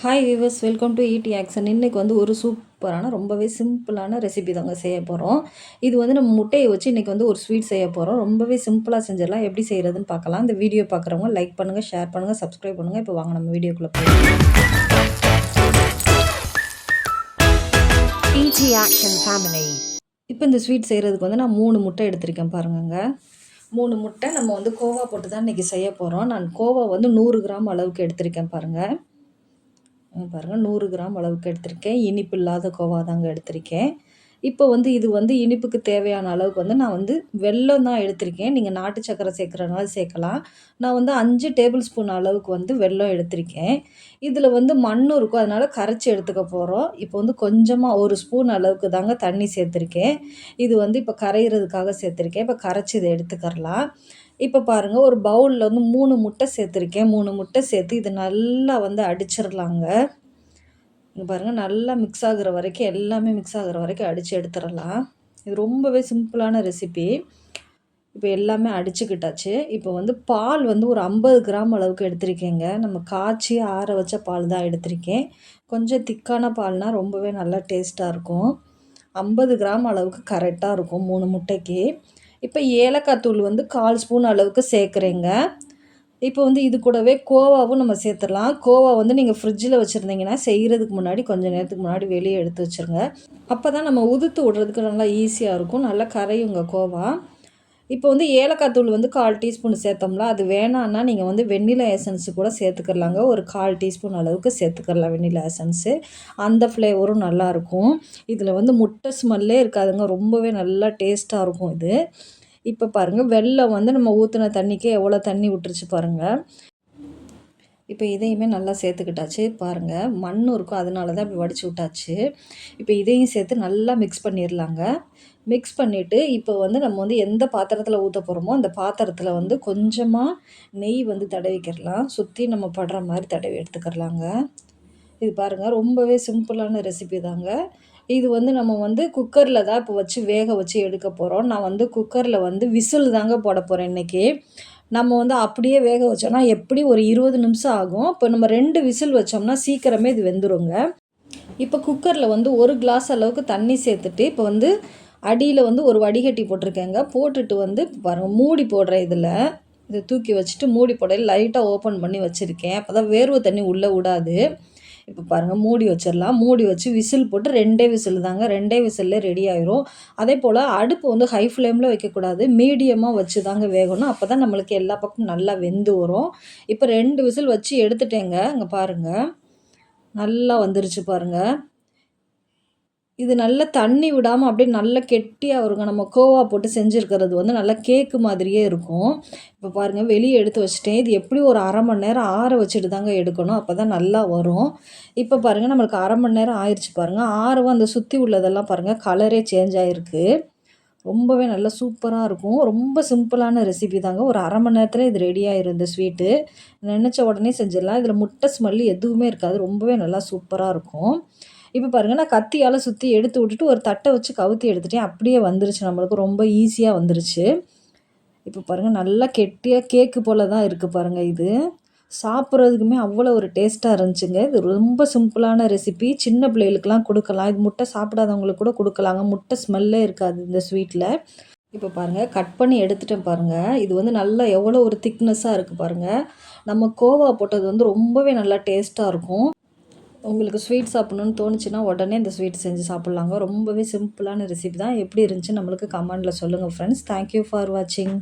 Hi viewers, welcome to ED action. இன்றைக்கி வந்து ஒரு சூப்பரான ரொம்பவே சிம்பிளான ரெசிபி தாங்க செய்ய போகிறோம். இது வந்து நம்ம முட்டையை வச்சு இன்றைக்கி வந்து ஒரு ஸ்வீட் செய்ய போகிறோம். ரொம்பவே சிம்பிளாக செஞ்சிடலாம். எப்படி செய்கிறதுன்னு பார்க்கலாம். இந்த வீடியோ பார்க்குறவங்க லைக் பண்ணுங்கள், ஷேர் பண்ணுங்கள், சப்ஸ்கிரைப் பண்ணுங்கள். இப்போ வாங்க நம்ம வீடியோக்குள்ளே போகலாம். ED action family. இப்போ இந்த ஸ்வீட் செய்கிறதுக்கு வந்து நான் 3 முட்டை எடுத்திருக்கேன் பாருங்கங்க. 3 முட்டை நம்ம வந்து கோவா போட்டு தான் இன்றைக்கி செய்ய போகிறோம். நான் கோவா வந்து 100 கிராம் அளவுக்கு எடுத்திருக்கேன் பாருங்கள். பாருங்கள் 100 கிராம் அளவுக்கு எடுத்திருக்கேன். இனிப்பு இல்லாத கோவா தாங்க எடுத்திருக்கேன். இப்போ வந்து இது வந்து இனிப்புக்கு தேவையான அளவுக்கு வந்து நான் வந்து வெல்லம் தான் எடுத்திருக்கேன். நீங்கள் நாட்டு சர்க்கரை சேர்க்குறனால சேர்க்கலாம். நான் வந்து 5 டேபிள் ஸ்பூன் அளவுக்கு வந்து வெல்லம் எடுத்திருக்கேன். இதில் வந்து மண்ணும் இருக்கும், அதனால் கரைச்சி எடுத்துக்க போகிறோம். இப்போ வந்து கொஞ்சமாக 1 ஸ்பூன் அளவுக்கு தாங்க தண்ணி சேர்த்துருக்கேன். இது வந்து இப்போ கரையிறதுக்காக சேர்த்துருக்கேன். இப்போ கரைச்சி இதை எடுத்துக்கிறலாம். இப்போ பாருங்கள், ஒரு பவுலில் வந்து 3 முட்டை சேர்த்துருக்கேன். 3 முட்டை சேர்த்து இது நல்லா வந்து அடிச்சிடலாங்க. இங்கே பாருங்கள், நல்லா மிக்ஸ் ஆகுற வரைக்கும், எல்லாமே மிக்ஸ் ஆகுற வரைக்கும் அடித்து எடுத்துடலாம். இது ரொம்பவே சிம்பிளான ரெசிபி. இப்போ எல்லாமே அடிச்சுக்கிட்டாச்சு. இப்போ வந்து பால் வந்து ஒரு 50 கிராம் அளவுக்கு எடுத்திருக்கேங்க. நம்ம காய்ச்சி ஆற வச்ச பால் தான் எடுத்திருக்கேன். கொஞ்சம் திக்கான பால்னால் ரொம்பவே நல்லா டேஸ்ட்டாக இருக்கும். 50 கிராம் அளவுக்கு கரெக்டாக இருக்கும் 3 முட்டைக்கு. இப்போ ஏலக்காய் தூள் வந்து 1/4 ஸ்பூன் அளவுக்கு சேர்க்குறேங்க. இப்போ வந்து இது கூடவே கோவாவும் நம்ம சேர்த்துடலாம். கோவா வந்து நீங்கள் ஃப்ரிட்ஜில் வச்சுருந்தீங்கன்னா செய்கிறதுக்கு முன்னாடி கொஞ்சம் நேரத்துக்கு முன்னாடி வெளியே எடுத்து வச்சுருங்க. அப்போ தான் நம்ம உதுத்து விட்றதுக்கு நல்லா ஈஸியாக இருக்கும். நல்லா கரையுங்க கோவா. இப்போ வந்து ஏலக்காய் தூள் வந்து 1/4 டீஸ்பூன் சேர்த்தோம்ல, அது வேணான்னா நீங்கள் வந்து வெண்ணிலா எசன்ஸு கூட சேர்த்துக்கிறலாங்க. ஒரு 1/4 டீஸ்பூன் அளவுக்கு சேர்த்துக்கிறலாம் வெண்ணிலா எசன்ஸு. அந்த ஃப்ளேவரும் நல்லாயிருக்கும். இதில் வந்து முட்டை ஸ்மெல்லே இருக்காதுங்க. ரொம்பவே நல்லா டேஸ்ட்டாக இருக்கும் இது. இப்போ பாருங்கள், வெல்லம் வந்து நம்ம ஊற்றின தண்ணிக்கே எவ்வளோ தண்ணி விட்டுருச்சு பாருங்கள். இப்போ இதையுமே நல்லா சேர்த்துக்கிட்டாச்சு. பாருங்கள், மண்ணும் இருக்கும், அதனால தான் இப்படி வடித்து விட்டாச்சு. இப்போ இதையும் சேர்த்து நல்லா மிக்ஸ் பண்ணிடலாங்க. மிக்ஸ் பண்ணிவிட்டு இப்போ வந்து நம்ம வந்து எந்த பாத்திரத்தில் ஊற்ற போகிறோமோ அந்த பாத்திரத்தில் வந்து கொஞ்சமாக நெய் வந்து தடவிக்கிடலாம். சுற்றி நம்ம படுற மாதிரி தடவி எடுத்துக்கிடலாங்க. இது பாருங்கள், ரொம்பவே சிம்பிளான ரெசிபி தாங்க. இது வந்து நம்ம வந்து குக்கரில் தான் இப்போ வச்சு வேக வச்சு எடுக்க போகிறோம். நான் வந்து குக்கரில் வந்து விசில் தாங்க போட போகிறேன் இன்றைக்கி. நம்ம வந்து அப்படியே வேக வச்சோம்னா எப்படி ஒரு 20 நிமிஷம் ஆகும். இப்போ நம்ம 2 விசில் வச்சோம்னா சீக்கிரமே இது வெந்துருங்க. இப்போ குக்கரில் வந்து 1 கிளாஸ் அளவுக்கு தண்ணி சேர்த்துட்டு இப்போ வந்து அடியில் வந்து ஒரு வடிகட்டி போட்டிருக்கேங்க. போட்டுட்டு வந்து பாருங்கள், மூடி போடுறேன். இதை தூக்கி வச்சுட்டு மூடி போட லைட்டாக ஓப்பன் பண்ணி வச்சுருக்கேன். அப்போ தான் வேர்வை தண்ணி உள்ளே விடாது. இப்போ பாருங்கள், மூடி வச்சிடலாம். மூடி வச்சு விசில் போட்டு 2 விசில் தாங்க. 2 விசில்லே ரெடி ஆயிரும். அதே போல் அடுப்பு வந்து ஹை ஃப்ளேமில் வைக்கக்கூடாது, மீடியமாக வச்சு தாங்க வேகணும். அப்போ தான் நம்மளுக்கு எல்லா பக்கமும் நல்லா வெந்து வரும். இப்போ 2 விசில் வச்சு எடுத்துட்டேங்க. இங்கே பாருங்கள், நல்லா வந்துருச்சு பாருங்கள். இது நல்லா தண்ணி விடாமல் அப்படியே நல்லா கெட்டியாக வருங்க. நம்ம கோவா போட்டு செஞ்சுருக்கிறது வந்து நல்லா கேக்கு மாதிரியே இருக்கும். இப்போ பாருங்கள், வெளியே எடுத்து வச்சுட்டேன். இது எப்படி ஒரு 1/2 மணி நேரம் ஆற வச்சுட்டு தாங்க எடுக்கணும். அப்போ தான் நல்லா வரும். இப்போ பாருங்கள், நம்மளுக்கு 1/2 மணி நேரம் ஆயிடுச்சு பாருங்கள். ஆறவும் அந்த சுற்றி உள்ளதெல்லாம் பாருங்கள், கலரே சேஞ்ச் ஆகிருக்கு. ரொம்பவே நல்லா சூப்பராக இருக்கும். ரொம்ப சிம்பிளான ரெசிபி தாங்க. ஒரு 1/2 மணி நேரத்தில் இது ரெடி ஆயிரும் இந்த ஸ்வீட்டு. நினச்ச உடனே செஞ்சிடலாம். இதில் முட்டை ஸ்மெல் எதுவுமே இருக்காது. ரொம்பவே நல்லா சூப்பராக இருக்கும். இப்போ பாருங்கள், நான் கத்தியால் சுற்றி எடுத்து விட்டுட்டு ஒரு தட்டை வச்சு கவுத்தி எடுத்துட்டேன். அப்படியே வந்துருச்சு, நம்மளுக்கு ரொம்ப ஈஸியாக வந்துருச்சு. இப்போ பாருங்கள், நல்லா கெட்டியாக கேக்கு போல் தான் இருக்குது பாருங்கள். இது சாப்பிட்றதுக்குமே அவ்வளோ ஒரு டேஸ்ட்டாக இருந்துச்சுங்க. இது ரொம்ப சிம்பிளான ரெசிபி. சின்ன பிள்ளைகளுக்கெல்லாம் கொடுக்கலாம். இது முட்டை சாப்பிடாதவங்களுக்கு கூட கொடுக்கலாங்க. முட்டை ஸ்மெல்லே இருக்காது இந்த ஸ்வீட்டில். இப்போ பாருங்கள், கட் பண்ணி எடுத்துட்டேன் பாருங்கள். இது வந்து நல்லா எவ்வளோ ஒரு திக்னஸ்ஸாக இருக்குது பாருங்கள். நம்ம கோவா போட்டது வந்து ரொம்பவே நல்லா டேஸ்ட்டாக இருக்கும். உங்களுக்கு ஸ்வீட் சாப்பிட்ணுன்னு தோணுச்சுன்னா உடனே இந்த ஸ்வீட் செஞ்சு சாப்பிட்லாங்க. ரொம்பவே சிம்பிளான ரெசிபி தான். எப்படி இருந்துச்சுன்னு நம்மளுக்கு கமெண்டில் சொல்லுங்கள் ஃப்ரெண்ட்ஸ். தேங்க்யூ ஃபார் வாட்சிங்.